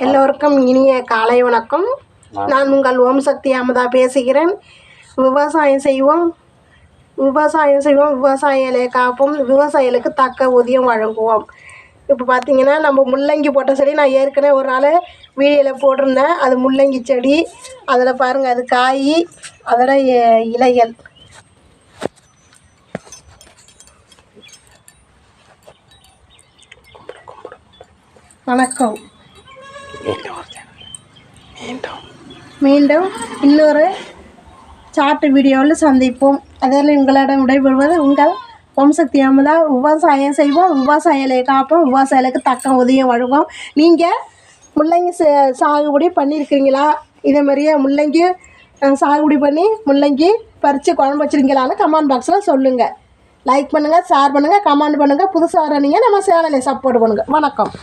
எல்லோருக்கும் இனிய காலை வணக்கம். நான் உங்கள் ஓம் சக்தி அமுதா பேசுகிறேன். விவசாயம் செய்வோம், விவசாயிகளை காப்போம், விவசாயிகளுக்கு தக்க ஊதியம் வழங்குவோம். இப்போ பார்த்தீங்கன்னா நம்ம முள்ளங்கி போட்ட செடி நான் ஏற்கனவே ஒரு நாள் வீடியோவில் போட்டிருந்தேன். அது முள்ளங்கி செடி. அதில் பாருங்கள், அது காய், அதோட இலைகள். வணக்கம். மீண்டும் இன்னொரு சாட்டு வீடியோவில் சந்திப்போம். அதில் உங்களிடம் விடைபெறுவது உங்கள் ஓம் சக்தி அமுதா. விவசாயம் செய்வோம், விவசாயிகளை காப்போம், விவசாயிகளுக்கு தக்க ஊதியம் வழங்குவோம். நீங்கள் முள்ளங்கி சாகுபடி பண்ணியிருக்கீங்களா? இதே மாதிரியே முள்ளங்கி சாகுபடி பண்ணி முள்ளங்கி பறித்து குழம்பு வச்சுருக்கீங்களான்னு கமெண்ட் பாக்ஸில் சொல்லுங்கள். லைக் பண்ணுங்கள், ஷேர் பண்ணுங்கள், கமெண்ட் பண்ணுங்கள். புதுசாக வரீங்க நம்ம சேனலை சப்போர்ட் பண்ணுங்கள். வணக்கம்.